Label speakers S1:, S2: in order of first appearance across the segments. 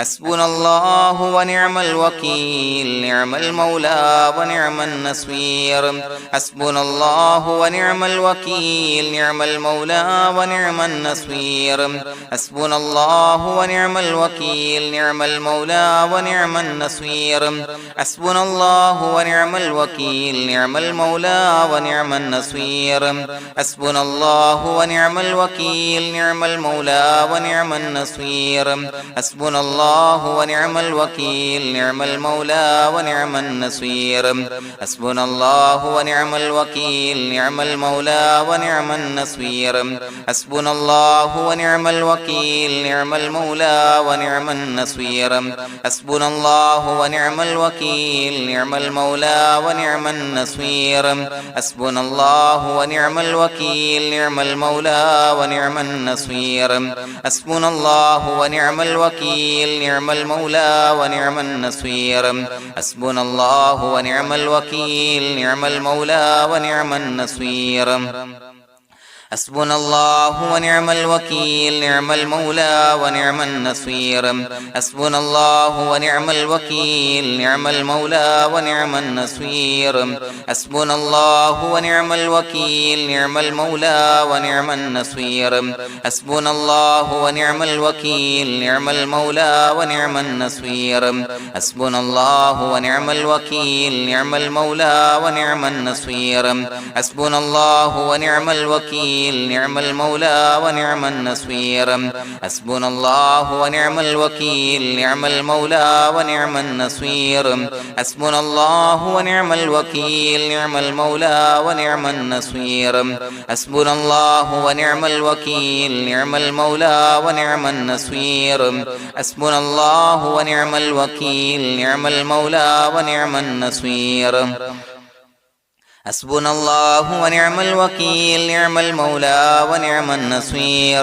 S1: حسبنا الله ونعم الوكيل نعم المولى ونعم النصير حسبنا الله ونعم الوكيل نعم المولى ونعم النصير حسبنا الله ونعم الوكيل نعم المولى ونعم النصير حسبنا الله ونعم الوكيل نعم المولى ونعم النصير حسبنا الله ونعم الوكيل نعم المولى ونعم النصير حسبنا الله ونعم الوكيل نعم المولى ونعم النصير حسبنا الله ونعم الوكيل نعم المولى ونعم النصير حسبنا الله ونعم الوكيل نعم المولى ونعم النصير حسبنا الله ونعم الوكيل نعم المولى ونعم النصير حسبنا الله ونعم الوكيل نعم المولى ونعم النصير حسبنا الله ونعم الوكيل نعم المولى ونعم النصير حسبنا الله ونعم الوكيل نعم المولى ونعم النصير حسبنا الله ونعم الوكيل نعم المولى ونعم النصير حسبنا الله ونعم الوكيل نعم المولى ونعم النصير حسبنا الله ونعم الوكيل نعم المولى ونعم النصير حسبنا الله ونعم الوكيل نعم المولى ونعم النصير حسبنا الله ونعم الوكيل نعم المولى ونعم النصير حسبنا الله ونعم الوكيل نعم المولى ونعم النصير حسبنا الله ونعم الوكيل نعم المولى ونعم النصير حسبنا الله ونعم الوكيل نعم المولى ونعم النصير حسبنا الله ونعم الوكيل نعم المولى ونعم النصير حسبنا الله ونعم الوكيل نعم المولى ونعم النصير حسبنا الله ونعم الوكيل نعم المولى ونعم النصير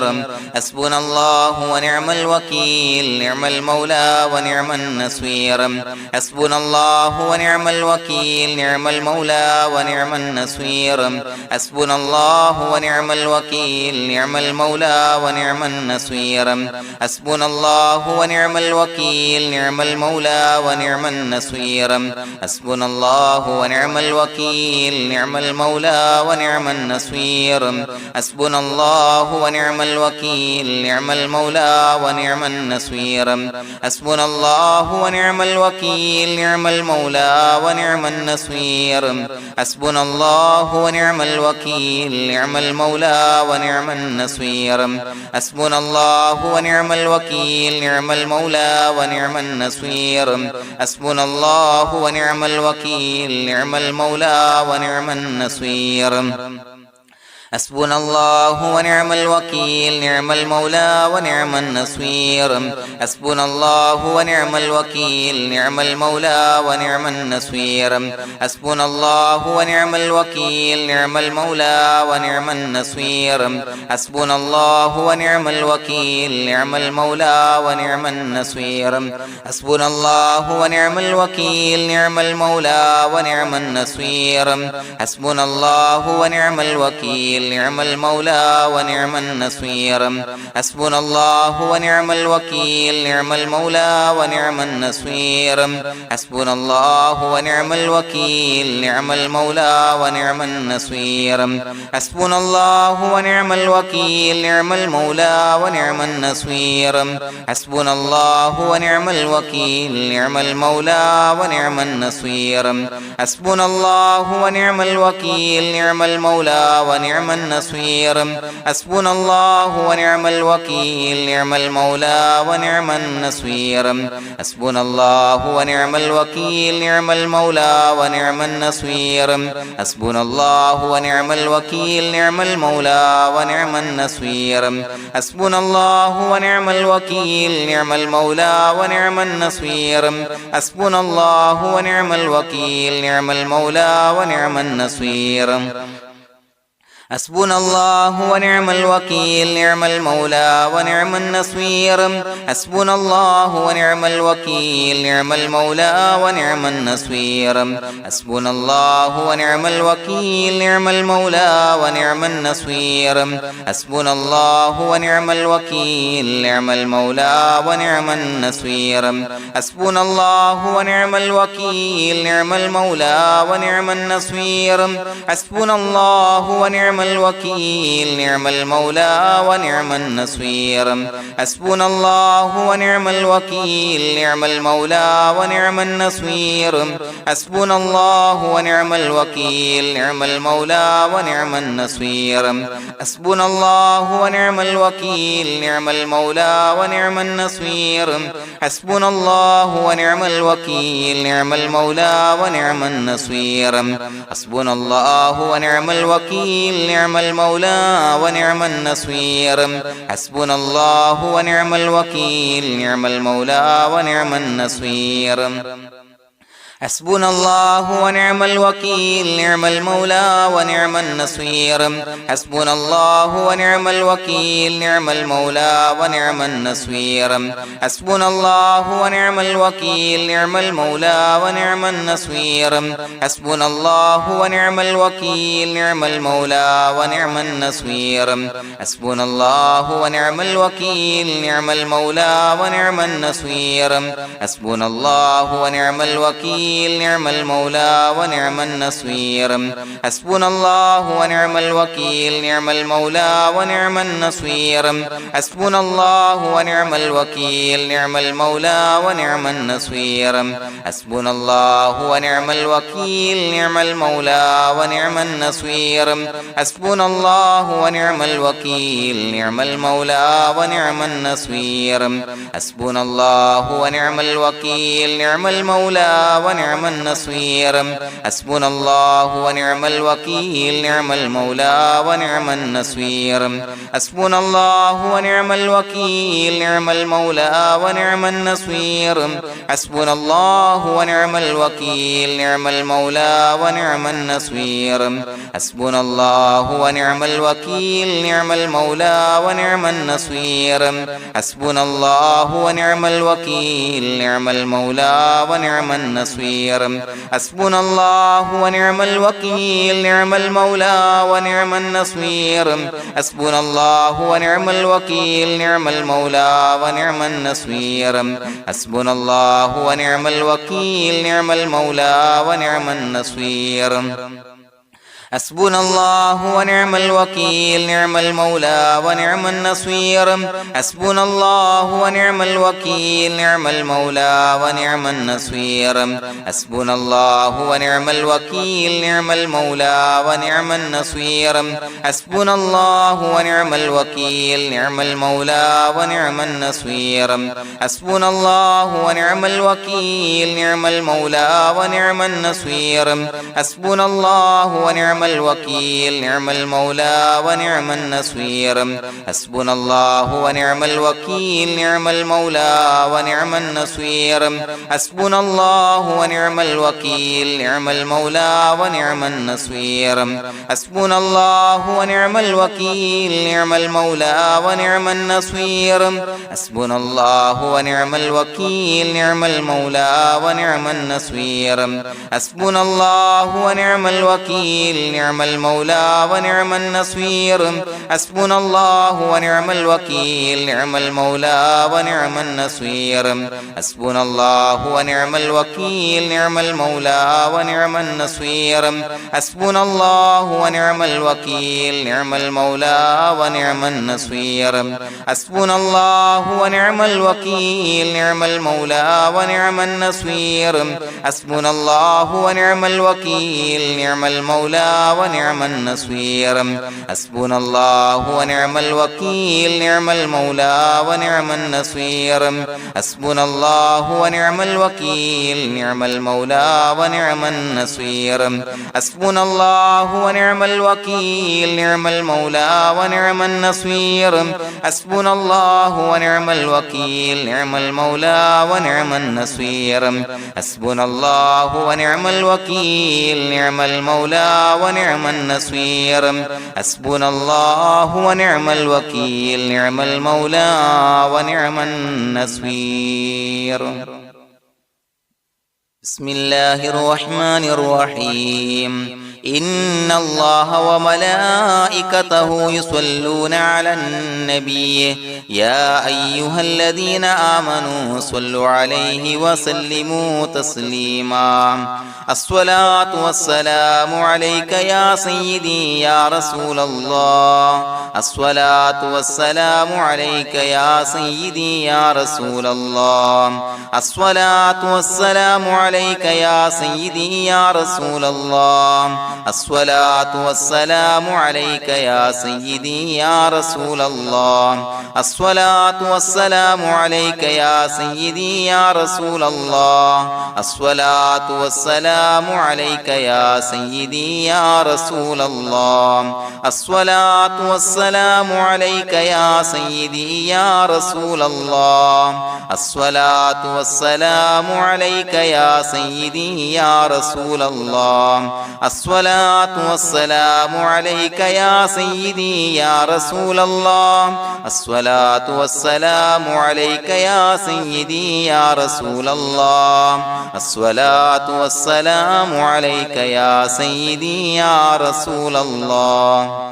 S1: حسبنا الله ونعم الوكيل نعم المولى ونعم النصير حسبنا الله ونعم الوكيل نعم المولى ونعم النصير حسبنا الله ونعم الوكيل نعم المولى ونعم النصير حسبنا الله ونعم الوكيل نعم المولى ونعم النصير حسبنا الله ونعم الوكيل نعم المولى ونعم النصير حسبنا الله ونعم الوكيل نعم المولى ونعم النصير حسبنا الله ونعم الوكيل نعم المولى ونعم النصير حسبنا الله ونعم الوكيل نعم المولى ونعم النصير حسبنا الله ونعم الوكيل نعم المولى ونعم النصير حسبنا الله ونعم الوكيل نعم المولى ونعم النصير حسبنا الله ونعم الوكيل نعم المولى ونعم النصير حسبنا الله ونعم الوكيل نعم المولى ونعم النصير حسبنا الله ونعم الوكيل نعم المولى ونعم النصير حسبنا الله ونعم الوكيل نعم المولى ونعم النصير حسبنا الله ونعم الوكيل نعم المولى ونعم النصير حسبنا الله ونعم الوكيل نعم المولى ونعم النصير حسبنا الله ونعم الوكيل نعم المولى ونعم النصير حسبنا الله ونعم الوكيل نعم المولى ونعم النصير حسبنا الله ونعم الوكيل نعم المولى ونعم النصير حسبنا الله ونعم الوكيل نعم المولى ونعم النصير حسبنا الله ونعم الوكيل نعم المولى ونعم النصير حسبنا الله ونعم الوكيل نعم المولى ونعم النصير حسبنا الله ونعم الوكيل نعم المولى ونعم النصير حسبنا الله ونعم الوكيل نعم المولى ونعم النصير حسبنا الله ونعم الوكيل نعم المولى ونعم النصير حسبنا الله ونعم الوكيل نعم المولى ونعم النصير حسبنا الله ونعم الوكيل نعم المولى ونعم النصير حسبنا الله ونعم الوكيل نعم المولى ونعم النصير حسبنا الله ونعم الوكيل نعم المولى ونعم النصير حسبنا الله ونعم الوكيل نعم المولى ونعم النصير حسبنا الله ونعم الوكيل نعم المولى ونعم النصير حسبنا الله ونعم الوكيل نعم المولى ونعم النصير حسبنا الله ونعم الوكيل نعم المولى ونعم النصير حسبنا الله ونعم الوكيل نعم المولى ونعم النصير حسبنا الله ونعم الوكيل نعم المولى ونعم النصير حسبنا الله ونعم الوكيل نعم المولى ونعم النصير حسبنا الله ونعم الوكيل نعم المولى ونعم النصير حسبنا الله ونعم الوكيل نعم المولى ونعم النصير حسبنا الله ونعم الوكيل نعم المولى ونعم النصير حسبنا الله ونعم الوكيل نعم المولى ونعم النصير حسبنا الله ونعم الوكيل نعم المولى ونعم النصير حسبنا الله ونعم الوكيل نعم المولى ونعم النصير حسبنا الله ونعم الوكيل نعم المولى ونعم النصير حسبنا الله ونعم الوكيل نعم المولى ونعم النصير حسبنا الله ونعم الوكيل نعم المولى ونعم النصير حسبنا الله ونعم الوكيل نعم المولى ونعم النصير حسبنا الله ونعم الوكيل نعم المولى ونعم النصير حسبنا الله ونعم الوكيل نعم المولى ونعم النصير حسبنا الله ونعم الوكيل نعم المولى ونعم النصير حسبنا الله ونعم الوكيل نعم المولى ونعم النصير حسبنا الله ونعم الوكيل نعم المولى ونعم النصير حسبنا الله ونعم الوكيل نعم المولى ونعم النصير حسبنا الله ونعم الوكيل نعم المولى ونعم النصير حسبنا الله ونعم الوكيل نعم المولى ونعم النصير حسبنا الله ونعم الوكيل نعم المولى ونعم النصير حسبنا الله ونعم الوكيل نعم المولى ونعم النصير حسبنا الله ونعم الوكيل نعم المولى ونعم النصير حسبنا الله ونعم الوكيل نعم المولى ونعم النصير حسبنا الله ونعم الوكيل نعم المولى ونعم النصير حسبنا الله ونعم الوكيل نعم المولى ونعم النصير حسبنا الله ونعم الوكيل نعم المولى ونعم النصير حسبنا الله ونعم الوكيل نعم المولى ونعم النصير حسبنا الله ونعم الوكيل نعم المولى ونعم النصير حسبنا الله ونعم الوكيل نعم المولى ونعم النصير حسبنا الله ونعم الوكيل نعم المولى ونعم النصير حسبنا الله ونعم الوكيل نعم المولى ونعم النصير حسبنا الله ونعم الوكيل نعم المولى ونعم النصير حسبنا الله ونعم الوكيل نعم المولى ونعم النصير حسبنا الله ونعم الوكيل نعم المولى ونعم النصير حسبنا الله ونعم الوكيل نعم المولى ونعم النصير حسبنا الله ونعم الوكيل نعم المولى ونعم النصير حسبنا الله ونعم الوكيل نعم المولى ونعم النصير حسبنا الله ونعم الوكيل نعم المولى ونعم النصير حسبنا الله ونعم الوكيل نعم المولى ونعم النصير حسبنا الله ونعم الوكيل نعم المولى ونعم النصير حسبنا الله ونعم الوكيل نعم المولى ونعم النصير حسبنا الله ونعم الوكيل نعم المولى ونعم النصير حسبنا الله ونعم الوكيل نعم المولى ونعم النصير حسبنا الله ونعم الوكيل نعم المولى ونعم النصير بسم الله الرحمن الرحيم إن الله وملائكته يصلون على النبي يا أيها الذين آمنوا صلوا عليه وسلموا تسليما الصلاة والسلام عليك يا سيدي يا رسول الله الصلاة والسلام عليك يا سيدي يا رسول الله الصلاة والسلام عليك يا سيدي يا رسول الله الصلاة والسلام عليك يا سيدي يا رسول الله الصلاة والسلام عليك يا سيدي يا رسول الله الصلاة والسلام عليك يا سيدي يا رسول الله الصلاة والسلام عليك يا سيدي يا رسول الله الصلاة والسلام عليك يا سيدي يا رسول الله الصلاة والسلام عليك يا سيدي يا رسول الله الصلاة والسلام عليك يا سيدي يا رسول الله الصلاة والسلام عليك يا سيدي يا رسول الله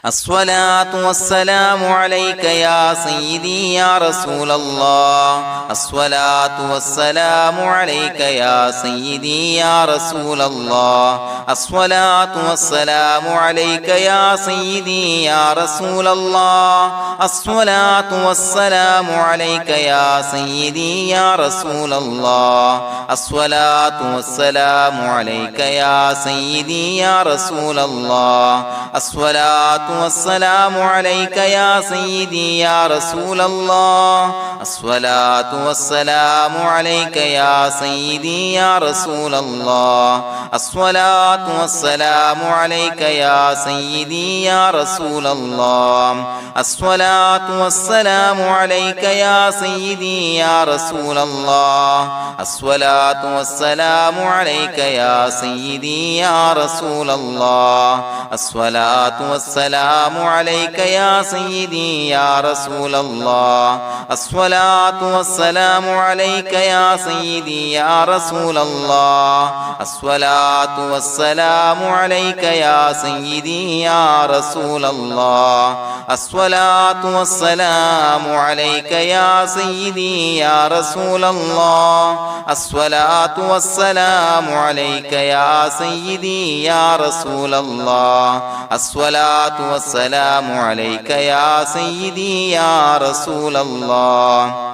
S1: الصلاة والسلام عليك يا سيدي يا رسول الله الصلاة والسلام عليك يا سيدي يا رسول الله الصلاة والسلام عليك يا سيدي يا رسول الله الصلاة والسلام عليك يا سيدي يا رسول الله الصلاة والسلام عليك يا سيدي يا رسول الله الصلاة والسلام عليك يا سيدي يا رسول الله الصلاة والسلام عليك يا سيدي يا رسول الله الصلاة والسلام عليك يا سيدي يا رسول الله الصلاة والسلام عليك يا سيدي يا رسول الله الصلاة والسلام عليك يا سيدي يا رسول الله الصلاة والسلام عليك يا سيدي يا رسول الله الصلاة والسلام عليك يا سيدي يا رسول الله الصلاة والسلام عليك يا سيدي يا رسول الله الصلاة والسلام عليك يا سيدي يا رسول الله الصلاة والسلام عليك يا سيدي يا رسول الله الصلاة والسلام عليك يا سيدي يا رسول الله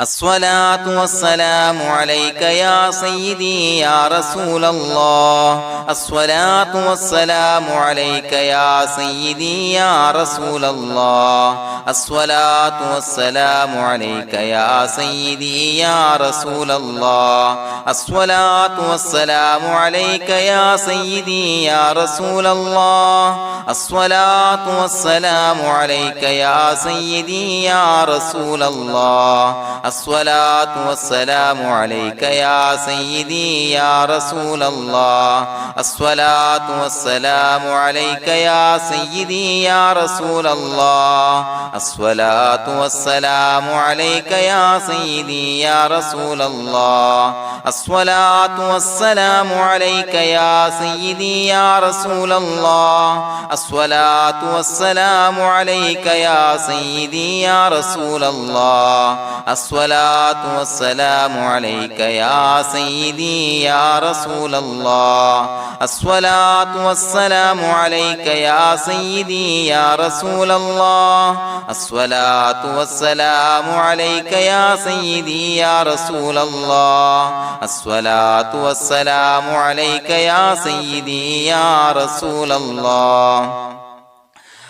S1: الصلاة والسلام عليك يا سيدي يا رسول الله الصلاة والسلام عليك يا سيدي يا رسول الله الصلاة والسلام عليك يا سيدي يا رسول الله الصلاة والسلام عليك يا سيدي يا رسول الله الصلاة والسلام عليك يا سيدي يا رسول الله الصلاة والسلام عليك يا سيدي يا رسول الله الصلاة والسلام عليك يا سيدي يا رسول الله الصلاة والسلام عليك يا سيدي يا رسول الله الصلاة والسلام عليك يا سيدي يا رسول الله الصلاة والسلام عليك يا سيدي يا رسول الله الصلاة والسلام عليك يا سيدي يا رسول الله الصلاة والسلام عليك يا سيدي يا رسول الله الصلاة والسلام عليك يا سيدي يا رسول الله الصلاة والسلام عليك يا سيدي يا رسول الله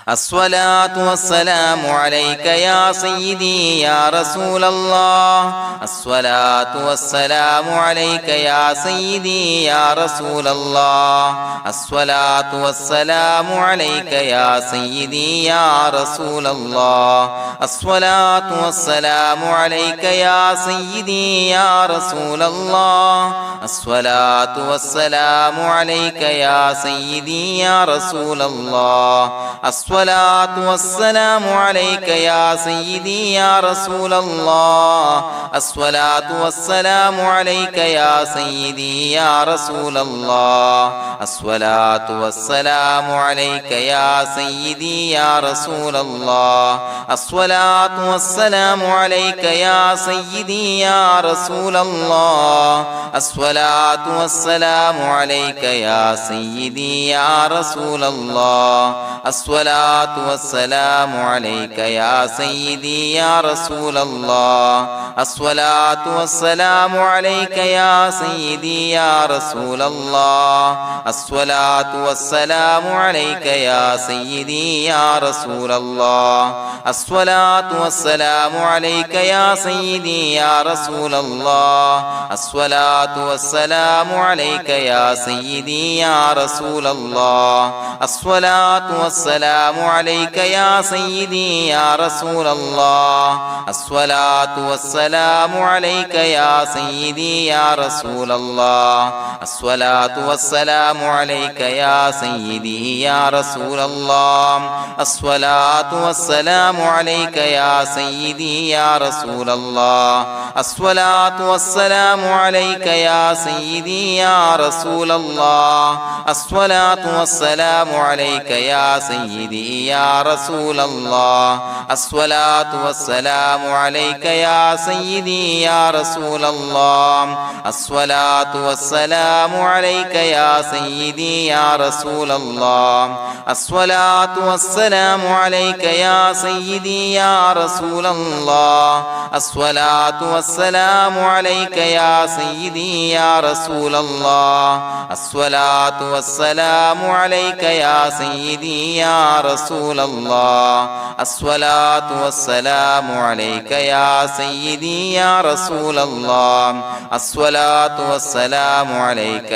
S1: الصلاة والسلام عليك يا سيدي يا رسول الله الصلاة والسلام عليك يا سيدي يا رسول الله الصلاة والسلام عليك يا سيدي يا رسول الله الصلاة والسلام عليك يا سيدي يا رسول الله الصلاة والسلام عليك يا سيدي يا رسول الله الصلاة والسلام عليك يا سيدي يا رسول الله الصلاة والسلام عليك يا سيدي يا رسول الله الصلاة والسلام عليك يا سيدي يا رسول الله الصلاة والسلام عليك يا سيدي يا رسول الله الصلاة والسلام عليك يا سيدي يا رسول الله الصلاة والسلام عليك يا سيدي يا رسول الله الصلاة والسلام عليك يا سيدي يا رسول الله الصلاة والسلام عليك يا سيدي يا رسول الله الصلاة والسلام عليك يا سيدي يا رسول الله الصلاة والسلام عليك يا سيدي يا رسول الله الصلاة والسلام عليك يا سيدي يا رسول الله الصلاة والسلام عليك يا سيدي يا رسول الله الصلاة والسلام عليك يا سيدي يا رسول الله الصلاة والسلام عليك يا سيدي يا رسول الله الصلاة والسلام عليك يا سيدي يا رسول الله الصلاة والسلام عليك يا سيدي يا رسول الله الصلاة والسلام عليك يا سيدي يا رسول الله الصلاة والسلام عليك يا سيدي يا رسول الله الصلاة والسلام عليك يا سيدي يا رسول الله الصلاة والسلام عليك يا سيدي يا رسول الله الصلاة والسلام عليك يا سيدي يا رسول الله الصلاة والسلام عليك يا سيدي يا رسول الله الصلاة والسلام عليك يا سيدي يا رسول الله الصلاة والسلام عليك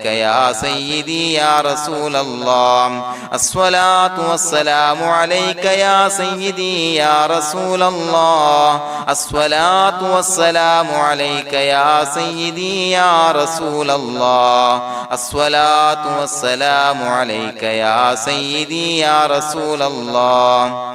S1: يا سيدي يا رسول الله الصلاة والسلام عليك يا سيدي يا رسول الله الصلاة والسلام عليك يا سيدي يا رسول الله الصلاة والسلام عليك يا سيدي يا رسول الله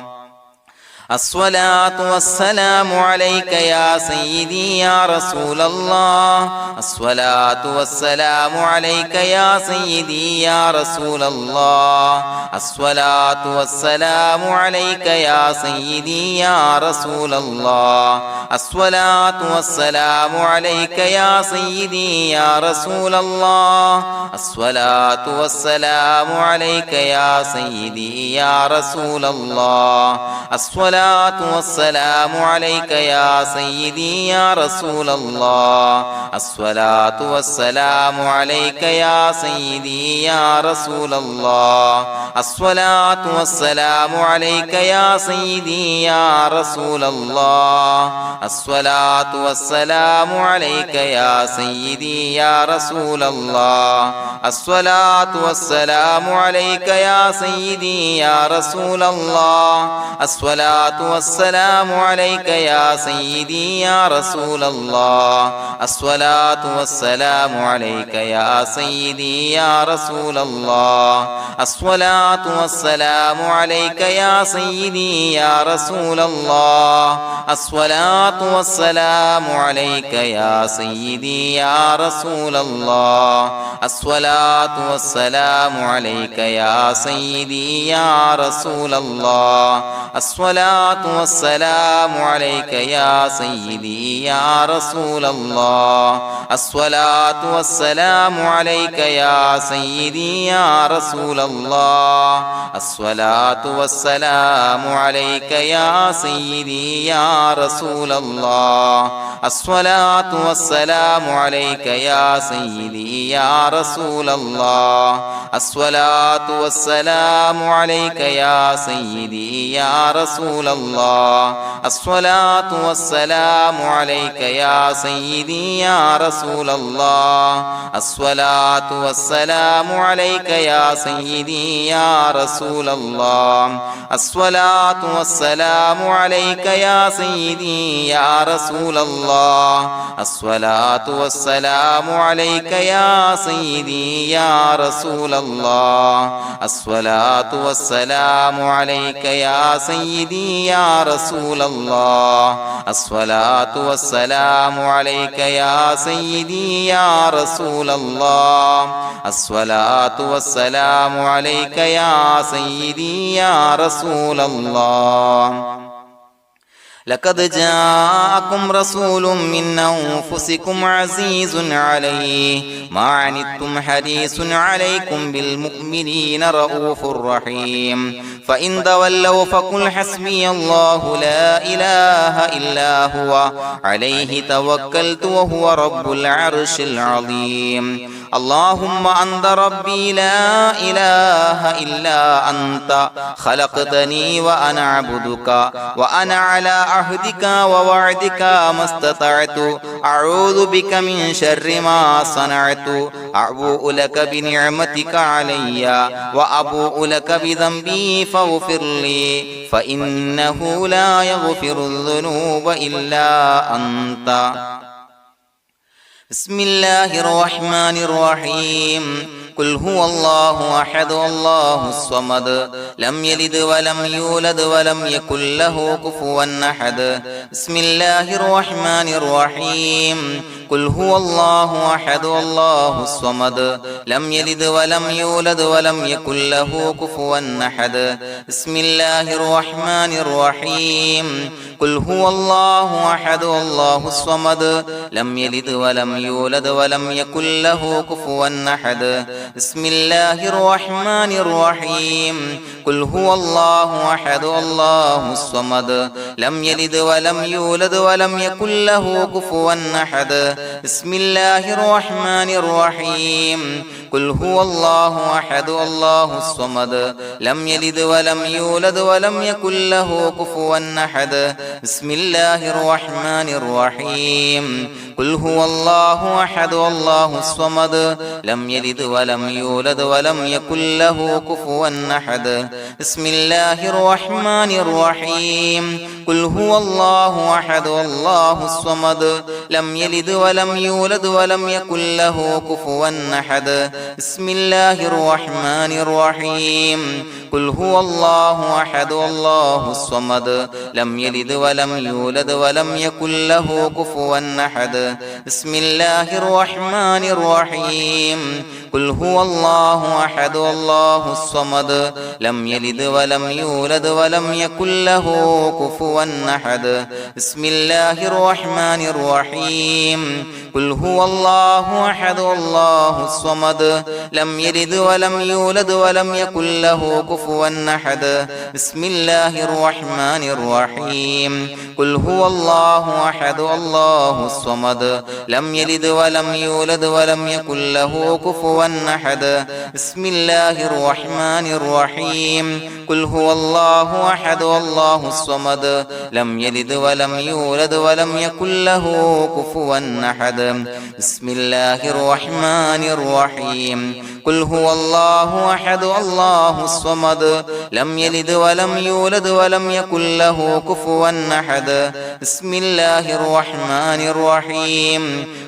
S1: الصلاة والسلام عليك يا سيدي يا رسول الله الصلاة والسلام عليك يا سيدي يا رسول الله الصلاة والسلام عليك يا سيدي يا رسول الله الصلاة والسلام عليك يا سيدي يا رسول الله الصلاة والسلام عليك يا سيدي يا رسول الله الصلاة والسلام عليك يا سيدي يا رسول الله الصلاة والسلام عليك يا سيدي يا رسول الله الصلاة والسلام عليك يا سيدي يا رسول الله الصلاة والسلام عليك يا سيدي يا رسول الله الصلاة والسلام عليك يا سيدي يا رسول الله الصلاة والسلام عليك يا سيدي يا رسول الله الصلاة والسلام عليك يا سيدي يا رسول الله الصلاة والسلام عليك يا سيدي يا رسول الله الصلاة والسلام عليك يا سيدي يا رسول الله الصلاة والسلام عليك يا سيدي يا رسول الله الصلاة الصلاة والسلام عليك يا سيدي يا رسول الله الصلاة والسلام عليك يا سيدي يا رسول الله الصلاة والسلام عليك يا سيدي يا رسول الله الصلاة والسلام عليك يا سيدي يا رسول الله الصلاة والسلام عليك يا سيدي يا رسول الله الصلاة والسلام عليك يا سيدي يا رسول الله الصلاة والسلام عليك يا سيدي يا رسول الله الصلاة والسلام عليك يا سيدي يا رسول الله الصلاة والسلام عليك يا سيدي يا رسول الله الصلاة والسلام عليك يا سيدي يا رسول الله الصلاة والسلام عليك يا سيدي يا رسول الله الصلاة والسلام عليك يا سيدي يا رسول الله لقد جاءكم رسول من أنفسكم عزيز عليه ما عنتم حريص عليكم بالمؤمنين رؤوف رحيم فإن تولوا فقل حسبي الله لا إله إلا هو عليه توكلت وهو رب العرش العظيم اللهم أنت ربي لا إله إلا أنت خلقتني وأنا عبدك وأنا على عهدك ووعدك ما استطعت أعوذ بك من شر ما صنعت أبوء لك بنعمتك علي وأبوء لك بذنبي فاغفر لي فإنه لا يغفر الذنوب إلا أنت بسم الله الرحمن الرحيم قل هو الله أحد الله الصمد لم يلد ولم يولد ولم يكن له كفوا أحد بسم الله الرحمن الرحيم قل هو الله أحد الله الصمد لم يلد ولم يولد ولم يكن له كفوا أحد بسم الله الرحمن الرحيم قل هو الله أحد الله الصمد لم يلد ولم يولد ولم يكن له كفوا أحد بسم الله الرحمن الرحيم قل هو الله أحد الله الصمد لم يلد ولم يولد ولم يكن له كفوا أحد بسم الله الرحمن الرحيم قل هو الله أحد الله الصمد لم يلد ولم يولد ولم يكن له كفوا أحد بسم الله الرحمن الرحيم قل هو الله أحد الله الصمد لم يلد ولم يولد ولم يكن له كفوا أحد بسم الله الرحمن الرحيم قل هو الله أحد الله الصمد لم يلد ولم يولد ولم يكن له كفوا أحد بسم الله الرحمن الرحيم قل هو الله أحد الله الصمد لم يلد ولم يولد ولم يكن له كفوا أحد بسم الله الرحمن الرحيم قل هو الله أحد الله الصمد لم يلد ولم يولد ولم يكن له كفوا أحد بسم الله الرحمن الرحيم قل هو الله أحد الله الصمد لم يلد ولم يولد ولم يكن له كفوا أحد بسم الله الرحمن الرحيم قل هو الله أحد الله الصمد لم يلد ولم يولد ولم يكن له كفوا أحد بسم الله الرحمن الرحيم قل هو الله أحد الله الصمد لم يلد ولم يولد ولم يكن له كفوا أحد بسم الله الرحمن الرحيم قل هو الله أحد الله الصمد لم يلد ولم يولد ولم يكن له كفوا أحد بسم الله الرحمن الرحيم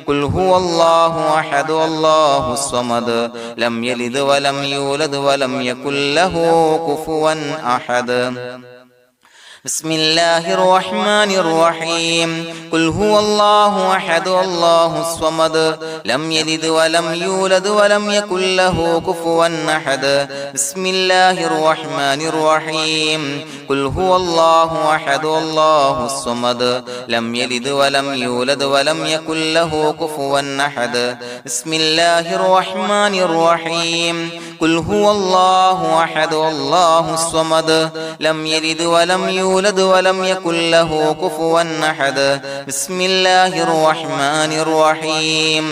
S1: قل هو الله أحد الله الصمد لم يلد ولم يولد ولم يكن له كفوا أحد بسم الله الرحمن الرحيم قل هو الله أحد الله الصمد لم يلد ولم يولد ولم يكن له كفوا أحد بسم الله الرحمن الرحيم قل هو الله أحد الله الصمد لم يلد ولم يولد ولم يكن له كفوا أحد بسم الله الرحمن الرحيم قل هو الله أحد الله الصمد لم يلد ولم يولد ولم يكن له كفوا أحد بسم الله الرحمن الرحيم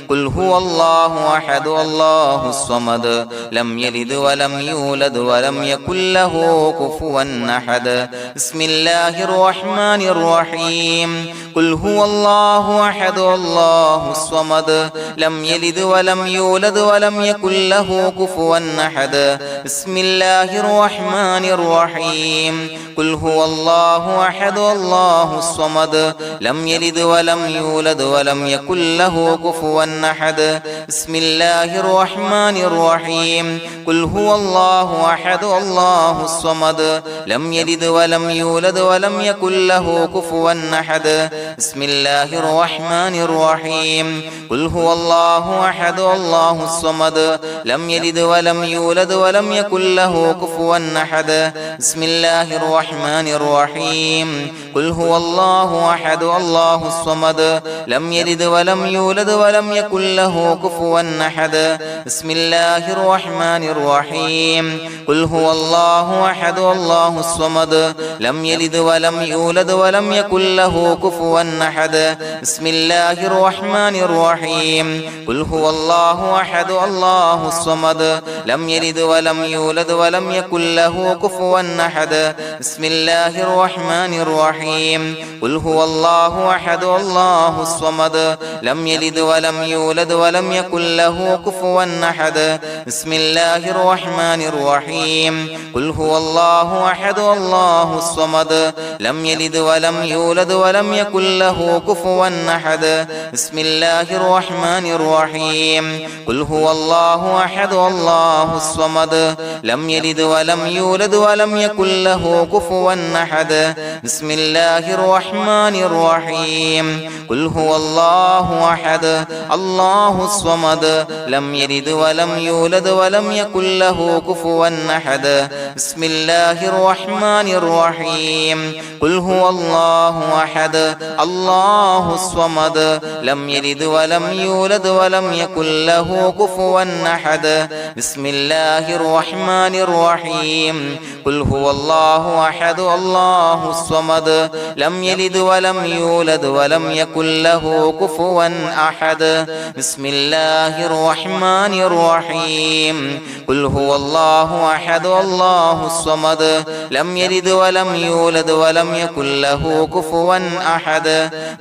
S1: قل هو الله أحد الله الصمد لم يلد ولم يولد ولم يكن له كفوا أحد بسم الله الرحمن الرحيم قل هو الله أحد الله الصمد لم يلد ولم يولد ولم يكن له كفوا أحد بسم الله الرحمن الرحيم قل هو الله أحد الله الصمد لم يلد ولم يولد ولم يكن له كفوا أحد بسم الله الرحمن الرحيم قل هو الله أحد الله الصمد لم يلد ولم يولد ولم يكن له كفوا أحد بسم الله الرحمن الرحيم قل هو الله أحد الله الصمد لم يلد ولم يولد ولم يكن له كفوا أحد بسم الله الرحمن الرحيم قل هو الله أحد الله الصمد لم يلد ولم يولد ولم يكن له كفوا أحد بسم الله الرحمن الرحيم قل هو الله أحد الله الصمد لم يلد ولم يولد ولم يكن له كفوا أحد بسم الله الرحمن الرحيم قل هو الله أحد الله الصمد لم يلد ولم يولد ولم يكن له كفوا أحد بسم الله الرحمن الرحيم قل هو الله أحد الله الصمد لم يلد ولم يولد ولم يكن له كفوا أحد بسم الله الرحمن الرحيم قل هو الله أحد الله الصمد لم يلد ولم يولد ولم يكن له كفوا أحد بسم الله الرحمن الرحيم قل هو الله أحد الله الصمد لم يلد ولم يولد ولم يكن له كفوا أحد بسم الله الرحمن الرحيم قل هو الله أحد الله الصمد لم يلد ولم يولد ولم يكن له كفوا أحد بسم الله الرحمن الرحيم قل هو الله أحد الله الصمد لم يلد ولم يولد ولم يكن له كفوا أحد بسم الله الرحمن الرحيم قل هو الله أحد الله الصمد لم يلد ولم يولد ولم يكن له كفوا أحد بسم الله الرحمن الرحيم قل هو الله أحد الله الصمد لم يلد ولم يولد ولم يكن له كفوا أحد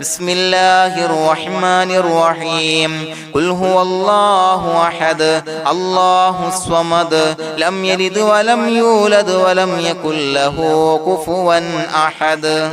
S1: بسم الله الرحمن الرحيم قل هو الله أحد الله الصمد لم يلد ولم يولد ولم يكن له كفوا أحد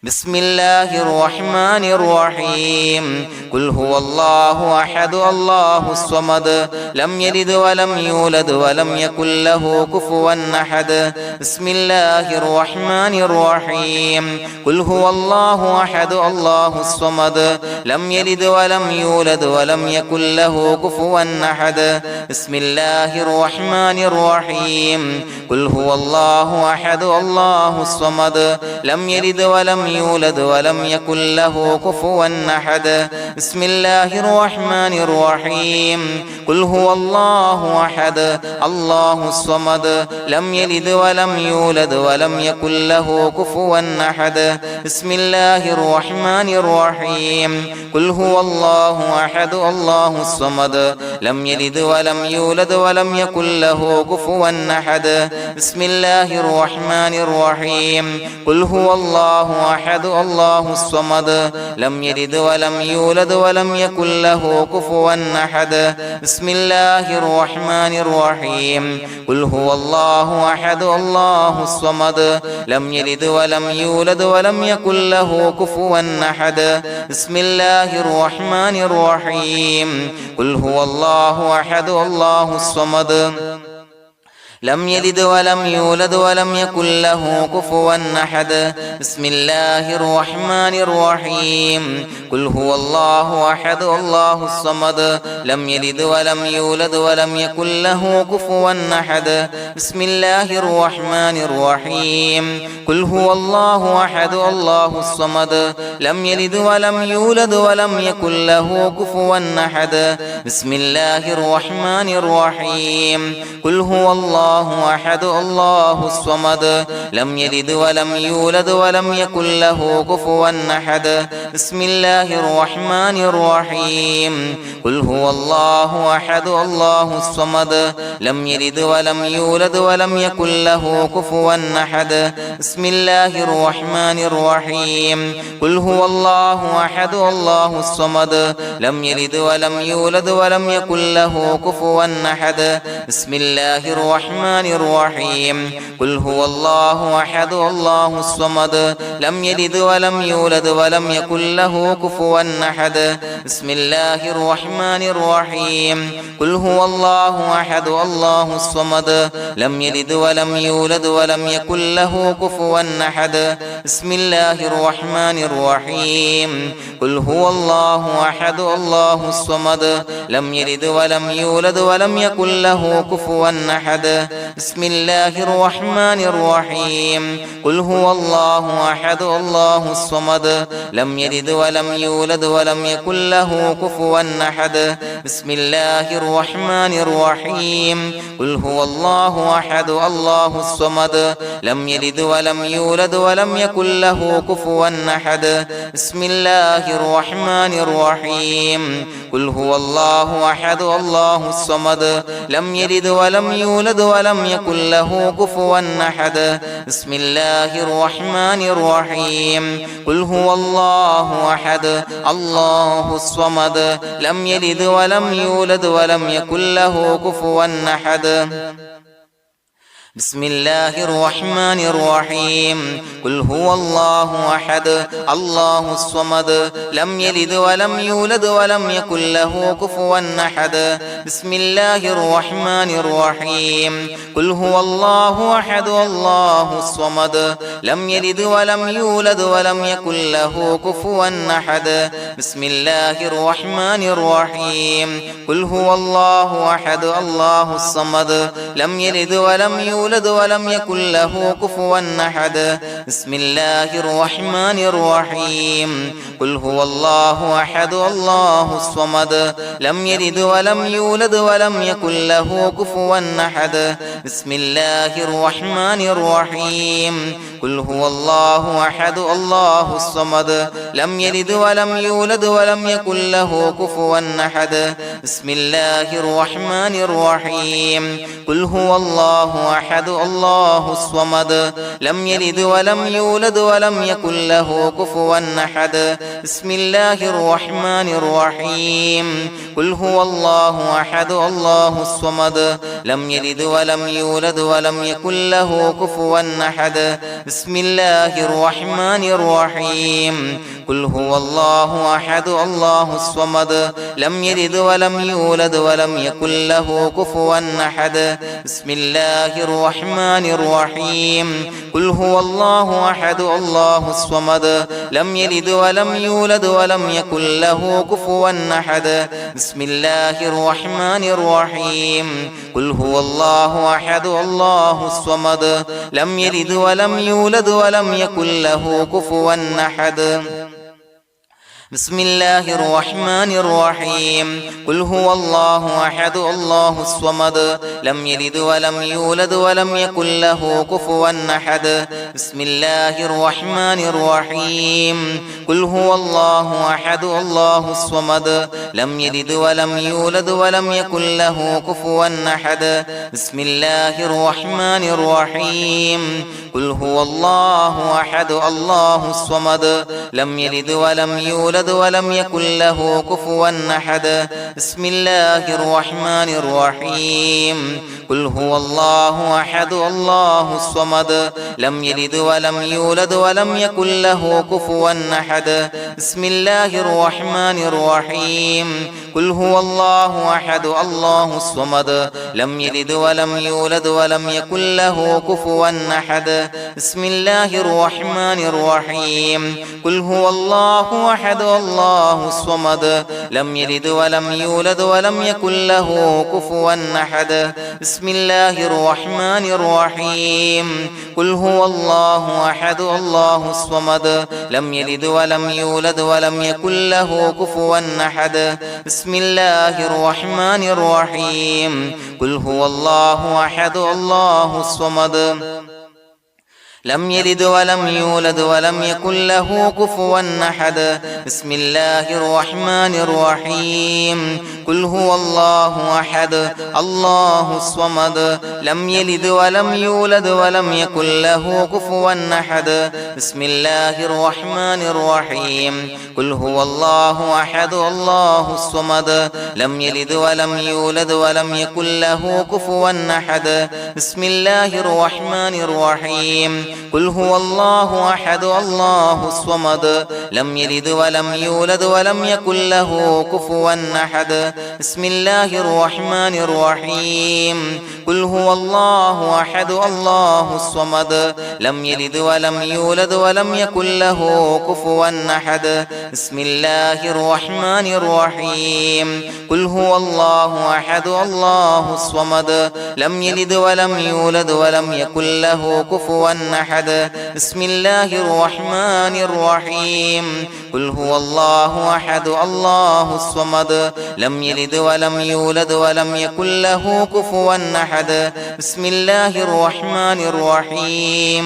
S1: بسم الله الرحمن الرحيم قل هو الله أحد الله الصمد لم يلد ولم يولد ولم يكن له كفوا أحد بسم الله الرحمن الرحيم قل هو الله أحد الله الصمد لم يلد ولم يولد ولم يكن له كفوا أحد بسم الله الرحمن الرحيم قل هو الله أحد الله الصمد لم يلد ولم يولد ولم يكن له كفوا أحد بسم الله الرحمن الرحيم قل هو الله أحد الله الصمد لم يلد ولم يولد ولم يكن له كفوا أحد بسم الله الرحمن الرحيم قل هو الله أحد الله الصمد لم يلد ولم يولد ولم يكن له كفوا أحد بسم الله الرحمن الرحيم قل هو الله أحد الله الصمد لم يلد ولم يولد ولم يكن له كفوا أحد بسم الله الرحمن الرحيم قل هو الله أحد الله الصمد لم يلد ولم يولد ولم يكن له كفوا أحد بسم الله الرحمن الرحيم قل هو الله أحد الله الصمد لم يلد ولم يولد ولم يكن له كفوا أحد بسم الله الرحمن الرحيم قل هو الله أحد الله الصمد لم يلد ولم يولد ولم يكن له كفوا أحد بسم الله الرحمن الرحيم قل هو الله أحد الله الصمد لم يلد ولم يولد ولم يكن له كفوا أحد بسم الله الرحمن الرحيم قل هو الله أحد الله الصمد لم يلد ولم يولد ولم يكن له كفوا أحد بسم الله الرحمن الرحيم قل هو الله أحد الله الصمد لم يلد ولم يولد ولم يكن له كفوا أحد بسم الله الرحمن الرحيم قل هو الله أحد الله الصمد لم يلد ولم يولد ولم يكن له كفوا أحد بسم الله الرحمن الرحيم قل هو الله أحد الله الصمد لم يلد ولم يولد ولم يكن له كفوا أحد بسم الله الرحمن الرحيم قل هو الله أحد الله الصمد لم يلد ولم يولد ولم يكن له كفوا أحد بسم الله الرحمن الرحيم قل هو الله أحد الله الصمد لم يلد ولم يولد ولم يكن له كفوا أحد بسم الله الرحمن الرحيم قل هو الله أحد الله الصمد لم يلد ولم يولد ولم يكن له كفوا أحد بسم الله الرحمن الرحيم قل هو الله أحد الله الصمد لم يلد ولم يولد ولم يكن له كفوا أحد بسم الله الرحمن الرحيم قل هو الله أحد الله الصمد لم يلد ولم يولد ولم يكن له كفوا أحد بسم الله الرحمن الرحيم قل هو الله أحد الله الصمد لم يلد ولم يولد ولم يكن له كفوا أحد بسم الله الرحمن الرحيم قل هو الله أحد الله الصمد لم يلد ولم يولد ولم يكن له كفوا أحد بسم الله الرحمن الرحيم قل هو الله أحد الله الصمد لم يلد ولم يولد ولم يكن له كفوا أحد بسم الله الرحمن الرحيم قل هو الله أحد الله الصمد لم يلد ولم يولد ولم يكن له كفوا أحد بسم الله الرحمن الرحيم قل هو الله أحد الله الصمد لم يلد ولم يولد ولم يكن له كفوا أحد بسم الله الرحمن الرحيم قل هو الله أحد الله الصمد لم يلد ولم يولد ولم يكن له كفوا أحد بسم الله الرحمن الرحيم قل هو الله أحد الله الصمد لم يلد ولم يولد ولم يكن له كفوا أحد بسم الله الرحمن الرحيم قل هو الله أحد الله الصمد لم يلد ولم يولد ولم يكن له كفوا أحد بسم الله الرحمن الرحيم قل هو الله أحد الله الصمد لم يلد ولم يولد ولم يكن له كفوا أحد بسم الله الرحمن الرحيم قل هو الله أحد الله الصمد لم يلد ولم يولد ولم يكن له كفوا أحد بسم الله الرحمن الرحيم قل هو الله أحد الله الصمد لم يلد ولم يولد ولم يكن له كفوا أحد بسم الله الرحمن الرحيم قل هو الله أحد الله الصمد لم يلد ولم يولد ولم يكن له كفوا أحد بسم الله الرحمن الرحيم قل هو الله أحد الله الصمد لم يلد ولم يولد ولم يكن له كفوا أحد بسم الله الرحمن الرحيم قل هو الله أحد الله الصمد لم يلد ولم يولد يولد ولم يكن له كفوا أحد بسم الله الرحمن الرحيم قل هو الله أحد الله الصمد لم يلد ولم يولد ولم يكن له كفوا أحد بسم الله الرحمن الرحيم قل هو الله أحد الله الصمد لم يلد ولم يولد ولم يكن له كفوا أحد بسم الله الرحمن الرحيم قل هو الله أحد الله الصمد لم يلد ولم يولد ولم يكن له كفوا أحد بسم الله الرحمن الرحيم قل هو الله أحد الله الصمد لم يلد ولم يولد ولم يكن له كفوا أحد بسم الله الرحمن الرحيم قل هو الله أحد الله الصمد لم يلد ولم يولد ولم يكن له كفوا أحد بسم الله الرحمن الرحيم قل هو الله أحد الله الصمد لم يلد ولم يولد ولم يكن له كفوا أحد بسم الله الرحمن الرحيم قل هو الله أحد الله الصمد لم يلد ولم يولد ولم يكن له كفوا أحد بسم الله الرحمن الرحيم قل هو الله أحد الله الصمد لم يلد ولم يولد ولم يكن له كفوا أحد بسم الله الرحمن الرحيم قل هو الله أحد الله الصمد لم يلد ولم يولد ولم يكن له كفوا أحد بسم الله الرحمن الرحيم قل هو الله أحد الله الصمد لم يلد ولم يولد ولم يكن له كفوا أحد بسم الله الرحمن الرحيم قل هو الله أحد الله الصمد لم يلد ولم يولد ولم يكن له كفوا أحد بسم الله الرحمن الرحيم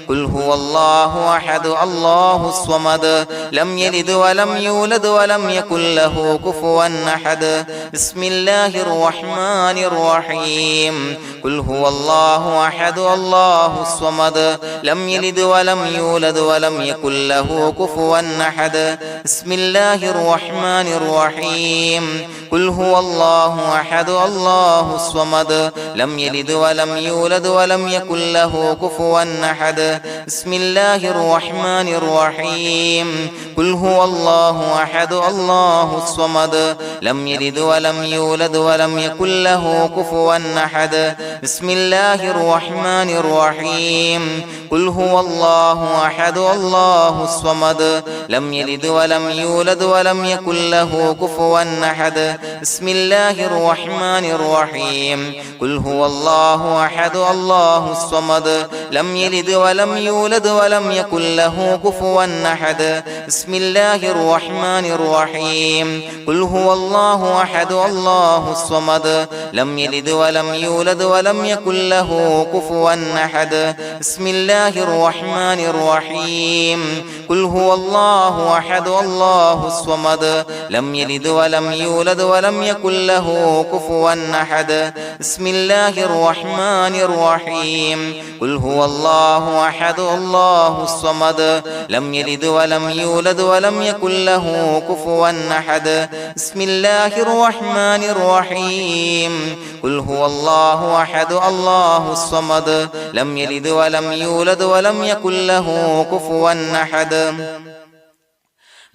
S1: قل هو الله أحد الله الصمد لم يلد ولم يولد ولم يكن له كفوا أحد بسم الله الرحمن الرحيم قل هو الله أحد الله الصمد لم يلد ولم يولد ولم يكن له كفوا أحد بسم الله الرحمن الرحيم قل هو الله أحد الله الصمد لم يلد ولم يولد ولم يكن له كفوا أحد بسم الله الرحمن الرحيم قل هو الله أحد الله الصمد لم يلد ولم يولد ولم يكن له كفوا أحد بسم الله الرحمن الرحيم قل هو الله أحد الله الصمد لم يلد ولم يولد ولم يكن له كفوا أحد بسم الله الرحمن الرحيم قل هو الله أحد الله الصمد لم يلد ولم يولد ولم يكن له كفوا أحد بسم الله الرحمن الرحيم قل هو الله أحد الله الصمد لم يلد ولم يولد ولم يكن له كفوا أحد بسم الله الرحمن الرحيم قل هو الله أحد الله الصمد لم يلد ولم يولد ولم يكن له كفوا أحد بسم الله الرحمن الرحيم قل هو الله أحد الله الصمد لم يلد ولم يولد ولم يكن له كفوا أحد بسم الله الرحمن الرحيم قل هو الله أحد الله الصمد لم يلد ولم يولد ولم يكن له كفوا أحد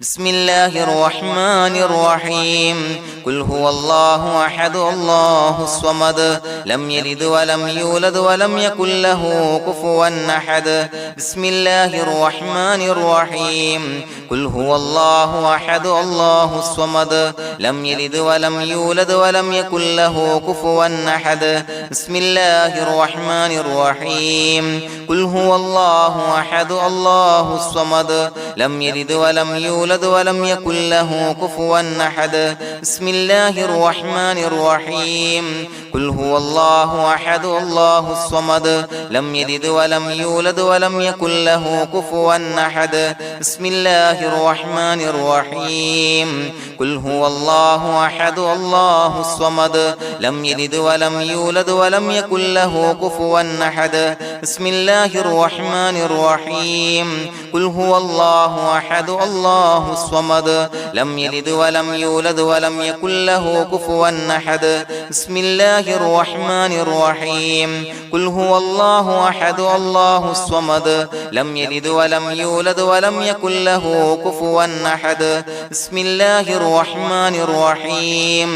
S1: بسم الله الرحمن الرحيم قل هو الله أحد الله الصمد لم يلد ولم يولد ولم يكن له كفوا أحد بسم الله الرحمن الرحيم قل هو الله أحد الله الصمد لم يلد ولم يولد ولم يكن له كفوا أحد بسم الله الرحمن الرحيم قل هو الله أحد الله الصمد لم يلد ولم يولد ولم يكن له كفوا أحد بسم الله الرحمن الرحيم قل هو الله أحد الله الصمد لم يلد ولم يولد ولم يكن له كفوا أحد بسم الله الرحمن الرحيم قل هو الله أحد الله الصمد لم يلد ولم يولد ولم يكن له كفوا أحد بسم الله الرحمن الرحيم قل هو الله الله أحد الله الصمد لم يلد ولم يولد ولم يكن له كفوا أحد بسم الله الرحمن الرحيم قل هو الله أحد الله الصمد لم يلد ولم يولد ولم يكن له كفوا أحد بسم الله الرحمن الرحيم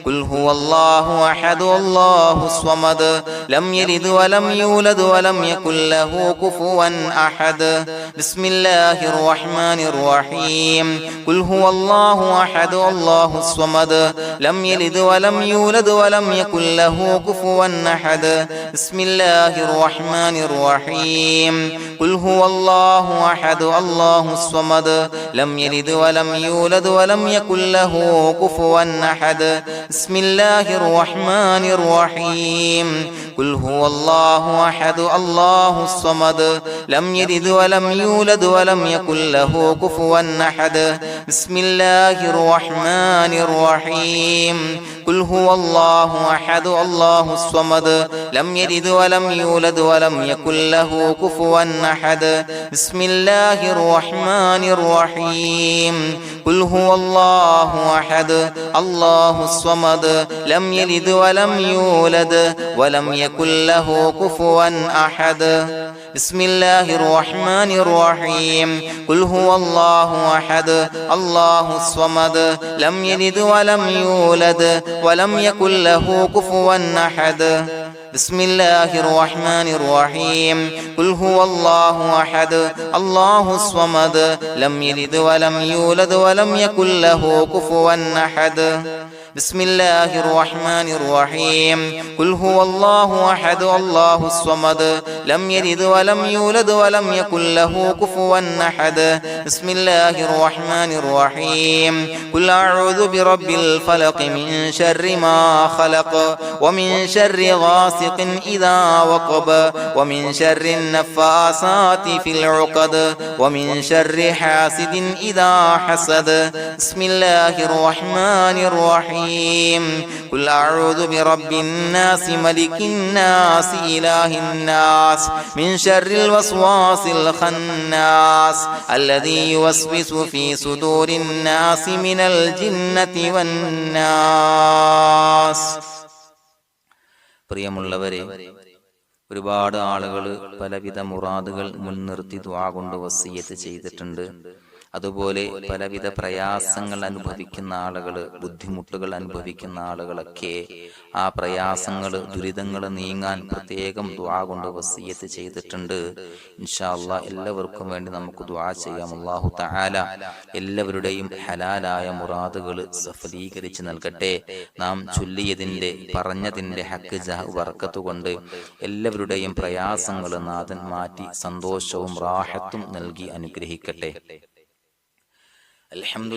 S1: قل هو الله أحد الله الصمد لم يلد ولم يولد ولم يكن له كفوا أحد بسم الله الرحمن الرحيم قل هو الله أحد الله الصمد لم يلد ولم يولد ولم يكن له كفوا أحد بسم الله الرحمن الرحيم قل هو الله أحد الله الصمد لم يلد ولم يولد ولم يكن له كفوا أحد بسم الله الرحمن الرحيم قل هو الله أحد الله الصمد لم يلد ولم يولد ولم يكن له كفوا أحد بسم الله الرحمن الرحيم قل هو الله أحد الله الصمد لم يلد ولم يولد ولم يكن له كفوا أحد بسم الله الرحمن الرحيم قل هو الله أحد الله الصمد لم يلد ولم يولد ولم يكن له كفوا أحد بسم الله الرحمن الرحيم قل هو الله أحد الله الصمد لم يلد ولم يولد ولم يكن له كفوا أحد بسم الله الرحمن الرحيم قل هو الله أحد الله الصمد لم يلد ولم يولد ولم يكن له كفوا أحد بسم الله الرحمن الرحيم قل هو الله أحد الله الصمد لم يلد ولم يولد ولم يكن له كفوا أحد بسم الله الرحمن الرحيم قل أعوذ برب الفلق من شر ما خلق ومن شر غاسق إذا وقب ومن شر النفاثات في العقد ومن شر حاسد إذا حسد بسم الله الرحمن الرحيم قل أعوذ برب الناس ملك الناس إله الناس من شر الوسواس الخناس الذي يوسوس في صدور الناس من الجنة والناس. പ്രിയമുള്ളവരെ, ഒരുപാട് ആളുകൾ പലവിധ മുറാദുകൾ മുൻനിർത്തി ദുആ കൊണ്ട് വസിയ്യത്ത് ചെയ്തിട്ടുണ്ട്. അതുപോലെ പലവിധ പ്രയാസങ്ങൾ അനുഭവിക്കുന്ന ആളുകൾ, ബുദ്ധിമുട്ടുകൾ അനുഭവിക്കുന്ന ആളുകളൊക്കെ ആ പ്രയാസങ്ങൾ, ദുരിതങ്ങൾ നീങ്ങാൻ പ്രത്യേകം ദുആ കൊണ്ട് വസിയ്യത്ത് ചെയ്തിട്ടുണ്ട്. ഇൻഷാ അല്ലാഹ് എല്ലാവർക്കും വേണ്ടി നമുക്ക് ദുആ ചെയ്യാം. അല്ലാഹു തആല എല്ലാവരുടെയും ഹലാലായ മുറാദുകൾ സഫലീകരിച്ച് നൽകട്ടെ. നാം ചൊല്ലിയതിന്റെ, പറഞ്ഞതിന്റെ ഹക്ക് ജാഹ് ബർക്കത്ത് കൊണ്ട് എല്ലാവരുടെയും പ്രയാസങ്ങൾ നാഥൻ മാറ്റി സന്തോഷവും റാഹത്തും നൽകി അനുഗ്രഹിക്കട്ടെ. الحمد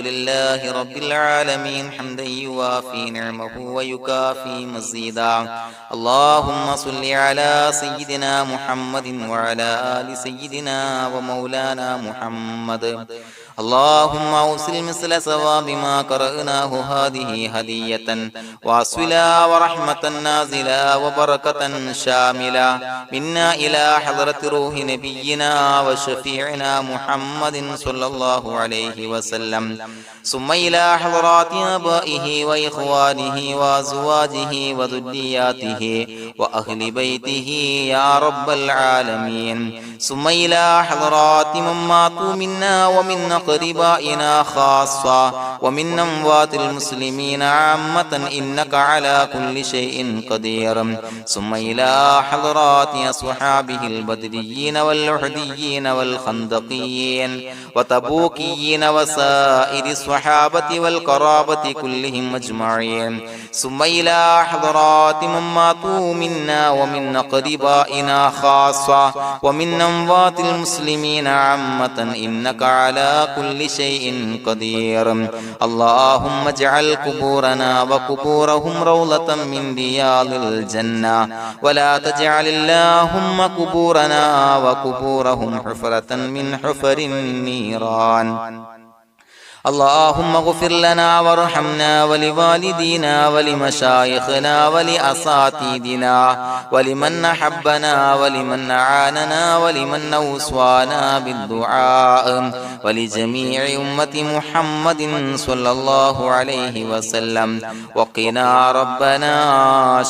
S1: لله رب العالمين حمدا يوافي نعمه ويكافي مزيدا. اللهم صل على سيدنا محمد وعلى آل سيدنا ومولانا محمد. اللهم أوصل مثل ثواب ما قرأناه هذه هدية واصلا ورحمة نازلا وبركة شاملة منا إلى حضرة روح نبينا وشفيعنا محمد صلى الله عليه وسلم، ثم إلى حضرات آبائه وإخوانه وأزواجه وذرياته وأهل بيته يا رب العالمين، ثم إلى حضرات من ماتوا منا ومن أقربائنا خاصة ومن أموات المسلمين عامة إنك على كل شيء قدير، ثم إلى حضرات أصحابه البدريين والأحديين والخندقيين وتبوكيين وسائر الصحابة والقرابة كلهم أجمعين، ثم إلى حضرات من ماتوا منا ومن أقربائنا خاصة ومن أموات المسلمين عامة إنك على كل شيء قدير. اللهم اجعل قبورنا وقبورهم روضة من رياض الجنة، ولا تجعل اللهم قبورنا وقبورهم حفرة من حفر النيران. اللهم اغفر لنا وارحمنا ولوالدينا ولمشايخنا ولأساتذتنا ولمن أحبنا ولمن أعاننا ولمن أوصانا بالدعاء ولجميع أمة محمد صلى الله عليه وسلم وقنا ربنا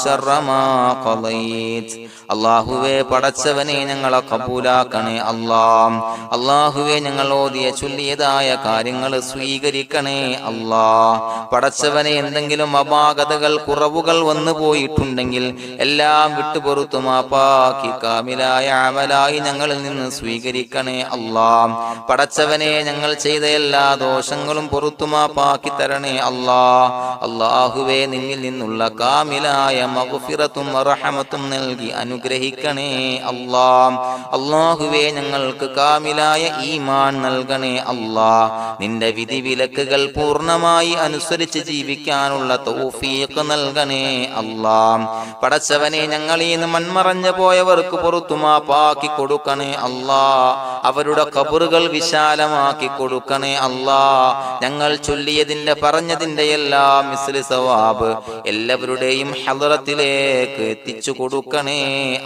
S1: شر ما قضيت. അള്ളാഹുവേ പടച്ചവനെ ഞങ്ങളെ കബൂലാക്കണേ അല്ലാഹ്. അള്ളാഹുവേ ഞങ്ങൾ ഓതിയ ചൊല്ലിയതായ കാര്യങ്ങൾ സ്വീകരിക്കണേ അല്ലാഹ്. പടച്ചവനെ എന്തെങ്കിലും അപാകതകൾ കുറവുകൾ വന്നു പോയിട്ടുണ്ടെങ്കിൽ എല്ലാം വിട്ടുപൊറുത്തു മാപ്പാക്കി കാമിലായ അമലായി ഞങ്ങളിൽ നിന്ന് സ്വീകരിക്കണേ അല്ലാഹ്. പടച്ചവനെ ഞങ്ങൾ ചെയ്ത എല്ലാ ദോഷങ്ങളും പൊറുത്തു മാപ്പാക്കി തരണേ അല്ലാഹ്. അള്ളാഹുവേ നിന്നിൽ നിന്നുള്ള കാമിലായ മഗ്ഫിറത്തും റഹമത്തും നൽകി അനുഗ്രഹിക്കണേ അല്ലാഹ്. അല്ലാഹുവേ ഞങ്ങൾക്ക് കാമിലായ ഈമാൻ നൽകണേ അല്ലാഹ്. നിന്റെ വിധി വിലക്കുകൾ പൂർണ്ണമായി അനുസരിച്ച് ജീവിക്കാനുള്ള തൗഫീഖ് നൽകണേ അല്ലാഹ്. പടച്ചവനെ ഞങ്ങളിൽ നിന്ന് മൺമറഞ്ഞു പോയവർക്ക് പുറത്തു മാപ്പാക്കി കൊടുക്കണേ അല്ലാഹ്. അവരുടെ ഖബറുകൾ വിശാലമാക്കി കൊടുക്കണേ അല്ലാഹ്. ഞങ്ങൾ ചൊല്ലിയതിന്റെ പറഞ്ഞതിന്റെ എല്ലാം മിസ്ലി സവാബ് എല്ലാവരുടെയും ഹളറത്തിലേക്ക് എത്തിച്ചു കൊടുക്കണേ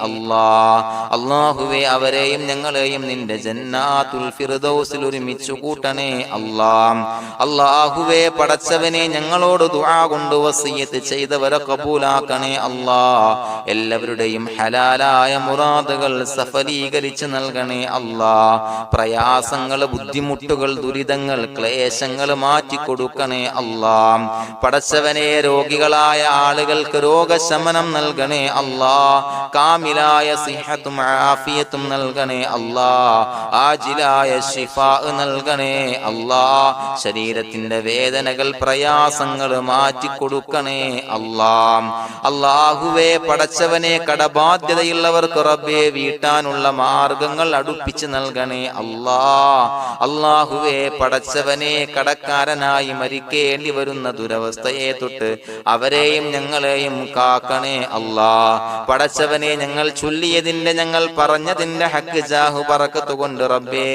S1: അല്ലാഹ്. അല്ലാഹുവേ അവരെയും ഞങ്ങളെയും നിന്റെ ജന്നാത്തുൽ ഫിർദൗസിൽ ഒരുമിച്ചു കൂട്ടണേ അല്ലാഹ്. അല്ലാഹുവേ പടച്ചവനെ ഞങ്ങളോട് ദുആ കൊണ്ട് വസിയത്ത് ചെയ്തവരെ കബൂലാക്കണേ അല്ലാഹ്. എല്ലാവരുടെയും ഹലാലായ മുറാദുകൾ സഫലീകരിച്ച് നൽകണേ അല്ലാഹ്. പ്രയാസങ്ങൾ, ബുദ്ധിമുട്ടുകൾ, ദുരിതങ്ങൾ, ക്ലേശങ്ങൾ മാറ്റിക്കൊടുക്കണേ അല്ലാഹ്. പടച്ചവനെ രോഗികളായ ആളുകൾക്ക് രോഗശമനം നൽകണേ അല്ലാഹ്. കാമിലായ സിഹത്തും ആഫിയത്തും നൽകണേ അല്ലാഹ്. ആജിലായ ശിഫാ നൽകണേ അല്ലാഹ്. ശരീരത്തിന്റെ വേദനകൾ, പ്രയാസങ്ങൾ മാറ്റിക്കൊടുക്കണേ അല്ലാഹ്. അല്ലാഹുവേ പടച്ചവനെ കടബാധ്യതയുള്ളവർക്ക് റബ്ബേ വീട്ടാനുള്ള മാർഗങ്ങൾ അടുപ്പിച്ച് നൽകണേ അല്ലാഹ്. അല്ലാഹുവേ പടച്ചവനെ കടക്കാരനായി മരിക്കേണ്ടി വരുന്ന ദുരവസ്ഥയെ തൊട്ട് അവരെയും ഞങ്ങളെയും കാക്കണേ അല്ലാഹ്. പടച്ചവനെ ഞങ്ങൾ ചൊല്ലിയതിന്റെ, ഞങ്ങൾ പറഞ്ഞതിന്റെ ഹക്ക് ജാഹു ബറക്കത്ത് കൊണ്ട് റബ്ബേ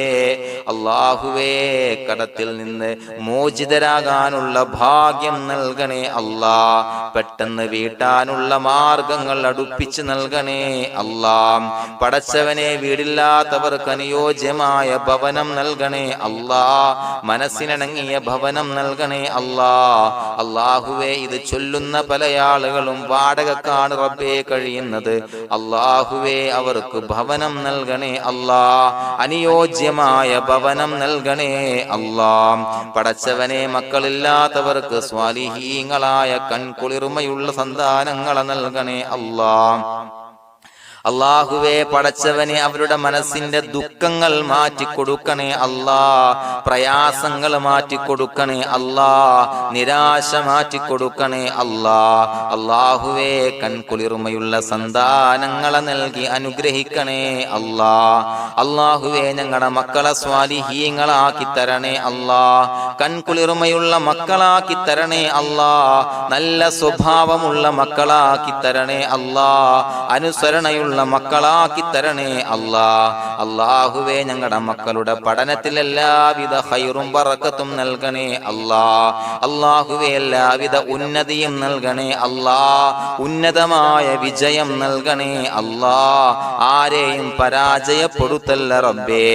S1: അല്ലാഹുവേ കടത്തിൽ നിന്ന് മോചിതരാകാനുള്ള ഭാഗ്യം നൽകണേ അല്ലാഹ്. പെട്ടെന്ന് വീട്ടാനുള്ള മാർഗങ്ങൾ അടുപ്പിച്ച് നൽകണേ അല്ലാഹ്. പടച്ചവനെ വീടില്ലാത്തവർക്ക് അനുയോജ്യമായ ഭവനം നൽകണേ അല്ലാഹ്. മനസ്സിനിണങ്ങിയ ഭവനം നൽകണേ അല്ലാഹ്. അല്ലാഹുവേ ഇത് ചൊല്ലുന്ന പല ആളുകളും വാടകക്കാണ് റബ്ബേ കഴിയുന്നത്. അല്ലാഹുവേ അവർക്ക് ഭവനം നൽകണേ അല്ലാഹ്. അനുയോജ്യമായ ഭവനം നൽകണേ അല്ലാഹ്. പടച്ചവനെ മക്കളില്ലാത്തവർക്ക് സ്വാലിഹീങ്ങളായ കൺകുളിർമയുള്ള സന്താനങ്ങളെ നൽകണേ അല്ലാഹ്. അല്ലാഹുവേ പടച്ചവനെ അവരുടെ മനസ്സിന്റെ ദുഃഖങ്ങൾ മാറ്റിക്കൊടുക്കണേ അല്ലാഹ്. പ്രയാസങ്ങൾ മാറ്റിക്കൊടുക്കണേ അല്ലാഹ്. നിരാശ മാറ്റിക്കൊടുക്കണേ അല്ലാഹ്. അല്ലാഹുവേ കൺകുളിർമയുള്ള സന്താനങ്ങളെ നൽകി അനുഗ്രഹിക്കണേ അല്ലാഹ്. അല്ലാഹുവേ ഞങ്ങളുടെ മക്കളെ സ്വാലിഹീങ്ങളാക്കി തരണേ അല്ലാഹ്. കൺകുളിർമയുള്ള മക്കളാക്കി തരണേ അല്ലാഹ്. നല്ല സ്വഭാവമുള്ള മക്കളാക്കി തരണേ അല്ലാഹ്. അനുസരണയുള്ള മക്കളാക്കി തരണേ അല്ലാഹ്. അല്ലാഹുവേ ഞങ്ങളുടെ മക്കളുടെ പഠനത്തിൽ എല്ലാവിധ ഖൈറും ബറക്കത്തും നൽകണേ അല്ലാഹ്. അല്ലാഹുവേ എല്ലാവിധ ഉന്നതിയും നൽകണേ അല്ലാഹ്. ഉന്നതമായ വിജയം നൽകണേ അല്ലാഹ്. ആരെയും പരാജയപ്പെടുത്തല്ല റബ്ബേ.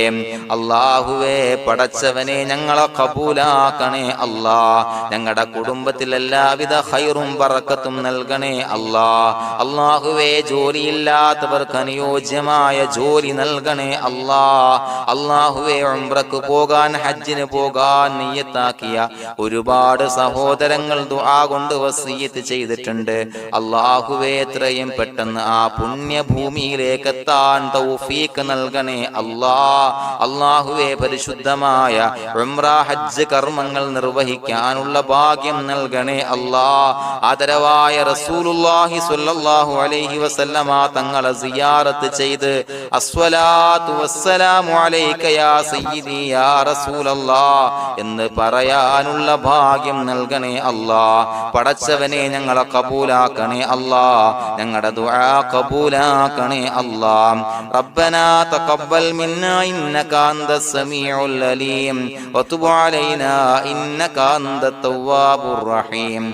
S1: അല്ലാഹുവേ പടച്ചവനെ ഞങ്ങളെ കബൂലാക്കണേ അല്ലാഹ്. ഞങ്ങളുടെ കുടുംബത്തിൽ എല്ലാവിധ ഖൈറും ബറക്കത്തും നൽകണേ അല്ലാഹ്. അല്ലാഹുവേ ജോലിയില്ലാത്ത അനുയോജ്യമായ ജോലി നൽകണേ അല്ലാഹ്. അല്ലാഹുവേ ഉംറക്ക് പോകാൻ, ഹജ്ജിന് പോകാൻ നിയ്യത്താക്കിയ ഒരുപാട് സഹോദരങ്ങൾ ദുആ കൊണ്ട് വസിയത്ത് ചെയ്തിട്ടുണ്ട്. അല്ലാഹുവേ എത്രയും പെട്ടെന്ന് ആ പുണ്യഭൂമിയിലേക്ക് എത്താൻ തൗഫീഖ് നൽകണേ അല്ലാഹ്. അല്ലാഹുവേ പരിശുദ്ധമായ ഉംറ ഹജ്ജ് കർമ്മങ്ങൾ നിർവഹിക്കാനുള്ള ഭാഗ്യം നൽകണേ അല്ലാഹ്. ആദരവായ റസൂലുള്ളാഹി സ്വല്ലല്ലാഹു അലൈഹി വസല്ലമ തങ്ങളെ സിയാറത്ത് ചെയ്ത് അസ്സലാത്തു വസ്സലാമു അലൈക യാ സയ്യിദി യാ റസൂലല്ലാഹ് എന്ന് പറയാനുള്ള ഭാഗ്യം നൽകണേ അല്ലാഹ്. പടച്ചവനെ ഞങ്ങളെ കബൂലാക്കണേ അല്ലാഹ്, ഞങ്ങളുടെ ദുആ കബൂലാക്കണേ അല്ലാഹ്. റബ്ബനാ തഖബ്ബൽ മിന്നാ ഇന്നക അന്തസ് സമീഉൽ അലീം വതുബ് അലൈനാ ഇന്നക അന്തത് തവ്വാബുർ റഹീം.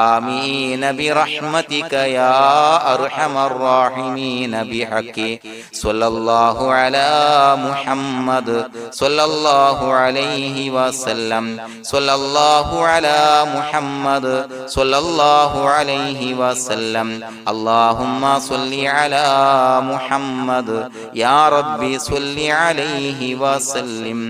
S1: ആമീൻ ബിറഹ്മതിക യാ അർഹമർ റഹീമീൻ ബിഹഖി സ്വല്ലല്ലാഹു അലാ മുഹമ്മദ് സ്വല്ലല്ലാഹു അലൈഹി വസല്ലം സ്വല്ലല്ലാഹു അലാ മുഹമ്മദ് സ്വല്ലല്ലാഹു അലൈഹി വസല്ലം. അല്ലാഹുമ്മ സ്വല്ലി അലാ മുഹമ്മദ് യാ റബ്ബി സ്വല്ലി അലൈഹി വസല്ലം.